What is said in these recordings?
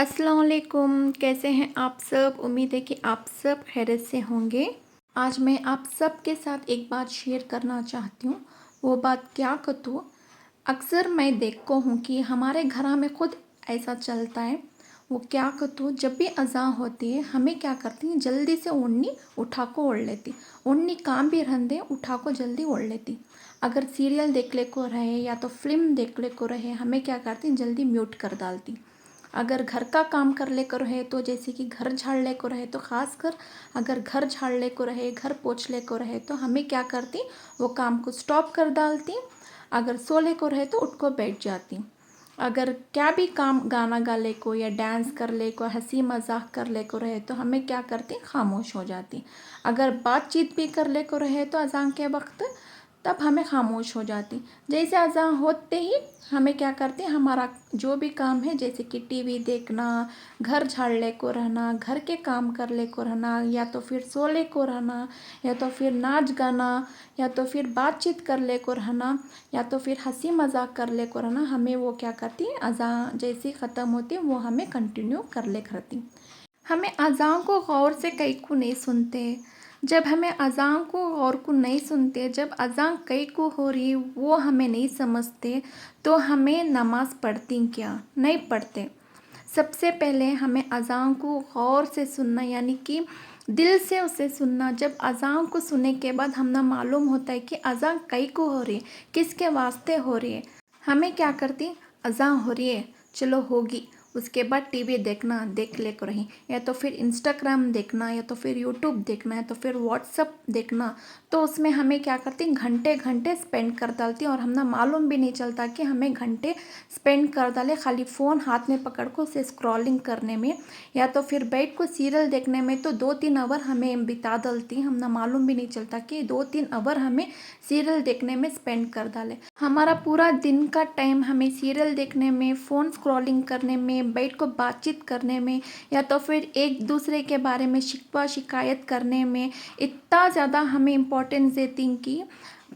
अस्सलाम वालेकुम। कैसे हैं आप सब? उम्मीद है कि आप सब खैरियत से होंगे। आज मैं आप सब के साथ एक बात शेयर करना चाहती हूँ। वो बात क्या कतू, अक्सर मैं देखो हूँ कि हमारे घर में खुद ऐसा चलता है। वो क्या कतू, जब भी अज़ान होती है हमें क्या करती हैं, जल्दी से ओढ़नी उठा को ओढ़ लेती। ओढ़नी काम भी रहते उठा को जल्दी ओढ़ लेती। अगर सीरियल देख ले को रहे या तो फिल्म देख ले को रहे, हमें क्या करती जल्दी म्यूट कर डालती। अगर घर का काम कर ले को रहे तो जैसे कि घर झाड़ ले को रहे तो ख़ास कर अगर घर झाड़ ले को रहे, घर पोछ ले को रहे तो हमें क्या करती, वो काम को स्टॉप कर डालती। अगर सो ले को रहे तो उठ को बैठ जाती। अगर क्या भी काम गाना गा ले को या डांस कर ले को, हंसी मजाक कर ले को रहे तो हमें क्या करती, खामोश हो जाती। अगर बातचीत भी कर ले को रहे तो अज़ान के वक्त तब हमें खामोश हो जाती। जैसे अज़ान होते ही हमें क्या करते, हमारा जो भी काम है जैसे कि टीवी देखना, घर झाड़ने को रहना, घर के काम कर ले को रहना, या तो फिर सोले को रहना, या तो फिर नाच गाना, या तो फिर बातचीत कर ले को रहना, या तो फिर हंसी मजाक कर ले को रहना, हमें वो क्या करती है, अज़ान जैसी ख़त्म होती वो हमें कंटिन्यू कर ले करती। हमें अज़ान को गौर से कई को नहीं सुनते। जब हमें अज़ान को गौर को नहीं सुनते, जब अज़ान कई को हो रही वो हमें नहीं समझते, तो हमें नमाज़ पढ़ती क्या, नहीं पढ़ते। सबसे पहले हमें अज़ान को गौर से सुनना, यानी कि दिल से उसे सुनना। जब अज़ान को सुनने के बाद हमें मालूम होता है कि अज़ान कई को हो रही है, किसके वास्ते हो रही है, हमें क्या करती, अज़ान हो रही है चलो होगी, उसके बाद टीवी देखना देख ले को रही, या तो फिर इंस्टाग्राम देखना, या तो फिर यूट्यूब देखना, या तो फिर व्हाट्सअप देखना। तो उसमें हमें क्या करती, घंटे घंटे स्पेंड कर डालती और हमें मालूम भी नहीं चलता कि हमें घंटे स्पेंड कर डाले खाली फ़ोन हाथ में पकड़ को उसे स्क्रॉलिंग करने में, या तो फिर बैठ को सीरियल देखने में। तो 2-3 आवर हमें बिता डालती, हमें मालूम भी नहीं चलता कि 2-3 आवर हमें सीरियल देखने में स्पेंड कर डाले। हमारा पूरा दिन का टाइम हमें सीरियल देखने में, फ़ोन स्क्रॉलिंग करने में, बैठ को बातचीत करने में, या तो फिर एक दूसरे के बारे में शिकवा शिकायत करने में इतना ज़्यादा हमें इम्पोर्टेंस देती कि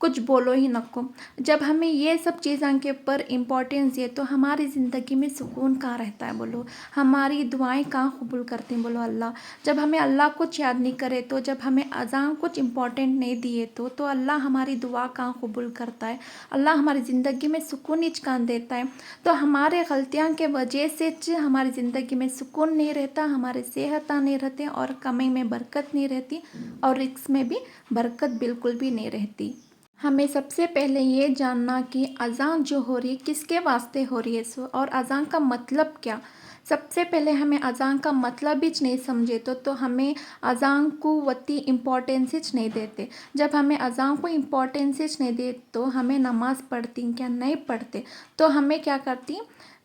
कुछ बोलो ही नको। जब हमें ये सब चीज़ों के ऊपर इम्पोर्टेंस दिए तो हमारी ज़िंदगी में सुकून कहाँ रहता है बोलो, हमारी दुआएं कहाँ कबूल करते हैं बोलो अल्लाह। जब हमें अल्लाह कुछ याद नहीं करे, तो जब हमें अज़ान कुछ इम्पोर्टेंट नहीं दिए तो अल्लाह हमारी दुआ कहाँ कबूल करता है, अल्लाह हमारी ज़िंदगी में सुकून ही कहाँ देता है। तो हमारे गलतियाँ के वजह से हमारी ज़िंदगी में सुकून नहीं रहता, हमारे सेहत नहीं रहते, और कमाई में बरकत नहीं रहती, और रिस्क में भी बरकत बिल्कुल भी नहीं रहती। हमें सबसे पहले ये जानना कि अज़ान जो हो रही है किसके वास्ते हो रही है, और अज़ान का मतलब क्या। सबसे पहले हमें अज़ान का मतलब ही नहीं समझे तो हमें अज़ान को वती इम्पोर्टेंस नहीं देते। जब हमें अज़ान को इम्पोर्टेंस नहीं दे तो हमें नमाज़ पढ़ती क्या, नहीं पढ़ते, तो हमें क्या करती,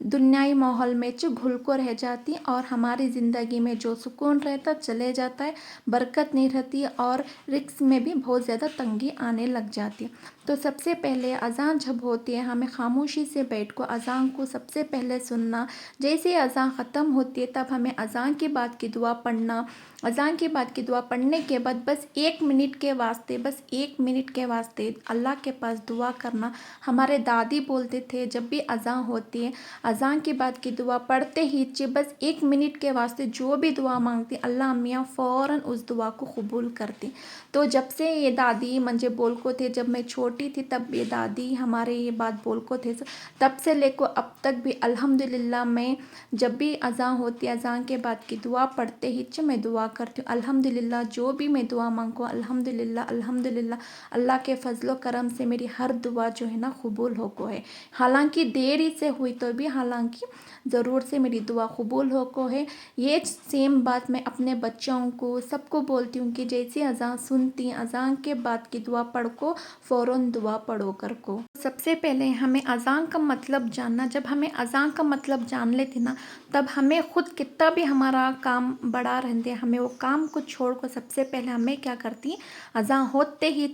दुनियाई माहौल में घुल को रह जाती, और हमारी ज़िंदगी में जो सुकून रहता चले जाता है, बरकत नहीं रहती, और रिस्क में भी बहुत ज़्यादा तंगी आने लग जाती। तो सबसे पहले अज़ान जब होती है हमें खामोशी से बैठ को अज़ान को सबसे पहले सुनना। जैसे ही अज़ान ख़त्म होती है तब हमें अज़ान के बाद की दुआ पढ़ना। अज़ान के बाद की दुआ पढ़ने के बाद बस 1 मिनट के वास्ते, बस 1 मिनट के वास्ते अल्लाह के पास दुआ करना। हमारे दादी बोलते थे जब भी अज़ान होती है, अज़ान के बाद की दुआ पढ़ते ही बस 1 मिनट के वास्ते जो भी दुआ मांगती अल्लाह मियाँ फ़ौरन उस दुआ को कबूल करती। तो जब से ये दादी मुझे बोल को थे, जब मैं छोटी थी तब ये दादी हमारे ये बात बोल को थे, तब से लेको अब तक भी अल्हम्दुलिल्लाह मैं जब भी अज़ान होती है, अज़ान के बाद की दुआ पढ़ते ही मैं दुआ करती हूँ अल्हम्दुलिल्लाह। जो भी मैं दुआ मांगूँ अल्हम्दुलिल्लाह अल्हम्दुलिल्लाह, अल्लाह के फजलो करम से मेरी हर दुआ जो है ना कबूल हो को है। हालांकि देरी से हुई तो भी हालांकि ज़रूर से मेरी दुआ कबूल हो को है। ये सेम बात मैं अपने बच्चों को सबको बोलती हूँ कि जैसे अज़ान सुनती अज़ान के बाद की दुआ पढ़ को फ़ौरन दुआ पढ़ो कर को। सबसे पहले हमें अज़ान का मतलब जानना। जब हमें अज़ान का मतलब जान लेते ना, तब हमें खुद कितना भी हमारा काम बड़ा रहते, हमें वो काम को छोड़ को सबसे पहले हमें क्या करती, अज़ान होते ही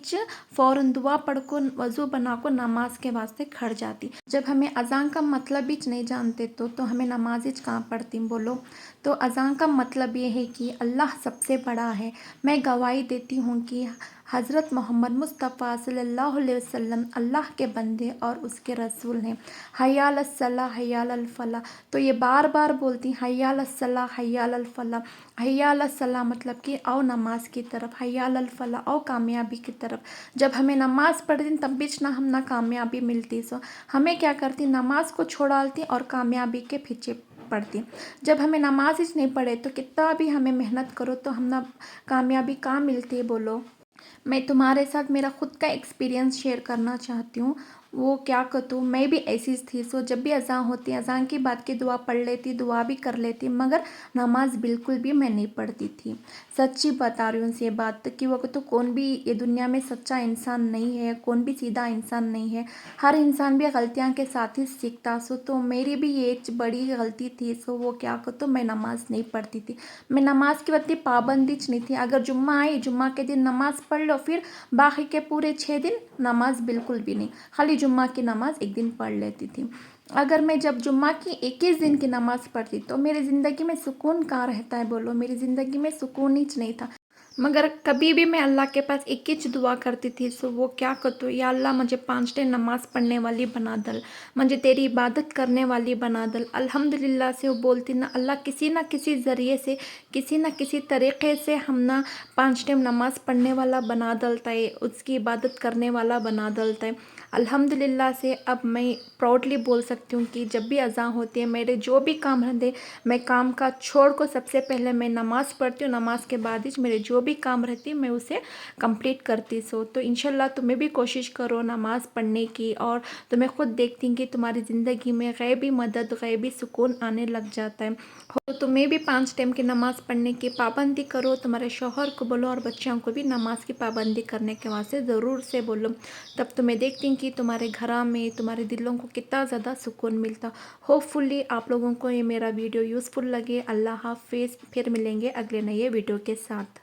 फ़ौरन दुआ पढ़ को वज़ू बना को नमाज के वास्ते खड़ जाती। जब हमें अज़ान का मतलब ही नहीं जानते तो हमें नमाज ही कहाँ पढ़ती बोलो। तो अज़ान का मतलब ये है कि अल्लाह सबसे बड़ा है। मैं गवाही देती हूँ कि حضرت محمد مصطفیٰ صلی اللہ علیہ وسلم اللہ کے بندے اور اس کے رسول ہیں۔ حی علی الصلاح حی علی الفلاح، تو یہ بار بار بولتی ہیں حی علی الصلاح حی علی الفلاح۔ حی علی الصلاح مطلب کہ آؤ نماز کی طرف، حی علی الفلاح آؤ کامیابی کی طرف۔ جب ہمیں نماز پڑھتی تب بھی ہم نہ کامیابی ملتی، سو ہمیں کیا کرتی نماز کو چھوڑالتی اور کامیابی کے پیچھے پڑھتی۔ جب ہمیں نماز ہی نہیں پڑھے تو کتنا بھی ہمیں محنت کرو تو ہم نہ کامیابی کہاں ملتی ہے بولو۔ میں تمہارے ساتھ میرا خود کا ایکسپیرینس شیئر کرنا چاہتی ہوں۔ وہ کیا کہتوں میں بھی ایسی تھی، سو جب بھی اذان ہوتی اذان کی بات کی دعا پڑھ لیتی، دعا بھی کر لیتی، مگر نماز بالکل بھی میں نہیں پڑھتی تھی۔ سچی بتا رہی ہوں سے یہ بات کہ وہ تو کون بھی یہ دنیا میں سچا انسان نہیں ہے، کون بھی سیدھا انسان نہیں ہے، ہر انسان بھی غلطیاں کے ساتھ ہی سیکھتا۔ سو تو میری بھی یہ بڑی غلطی تھی، سو وہ کیا کہتوں میں نماز نہیں پڑھتی تھی۔ میں نماز کی وقت پابندی نہیں تھی، اگر جمعہ آئی جمعہ کے دن نماز پڑھ لو، پھر باقی کے پورے 6 دن نماز بالکل بھی نہیں، خالی جمعہ کی نماز ایک دن پڑھ لیتی تھی۔ اگر میں جب جمعہ کی 21 دن کی نماز پڑھتی تو میری زندگی میں سکون کہاں رہتا ہے بولو، میری زندگی میں سکون ہی نہیں تھا۔ مگر کبھی بھی میں اللہ کے پاس ایک ہی دعا کرتی تھی، سو وہ کیا کہتوں یا اللہ مجھے 5 ٹائم نماز پڑھنے والی بنا دل، مجھے تیری عبادت کرنے والی بنا دل۔ الحمدللہ سے وہ بولتی نا اللہ کسی نہ کسی ذریعے سے، کسی نہ کسی طریقے سے ہم نہ 5 ٹائم نماز پڑھنے والا بنا دلتا ہے، اس کی عبادت کرنے والا بنا دلتا ہے۔ الحمدللہ سے اب میں پراؤڈلی بول سکتی ہوں کہ جب بھی اذان ہوتی ہے میرے جو بھی کام رہتے میں کام کا چھوڑ کو سب سے پہلے میں نماز پڑھتی ہوں، نماز کے بعد ہی میرے جو بھی کام رہتی میں اسے کمپلیٹ کرتی۔ سو تو انشاءاللہ تمہیں بھی کوشش کرو نماز پڑھنے کی، اور تمہیں خود دیکھتی کہ تمہاری زندگی میں غیبی مدد غیبی سکون آنے لگ جاتا ہے۔ تو تمہیں بھی 5 ٹائم کی نماز پڑھنے کی پابندی کرو، تمہارے شوہر کو بولو اور بچوں کو بھی نماز کی پابندی کرنے کے واسطے ضرور سے بولو، تب تمہیں دیکھتی کہ تمہارے گھروں میں تمہارے دلوں کو کتنا زیادہ سکون ملتا۔ ہوپ فلی آپ لوگوں کو یہ میرا ویڈیو یوزفل لگے۔ اللہ حافظ، پھر ملیں گے اگلے نئے ویڈیو کے ساتھ۔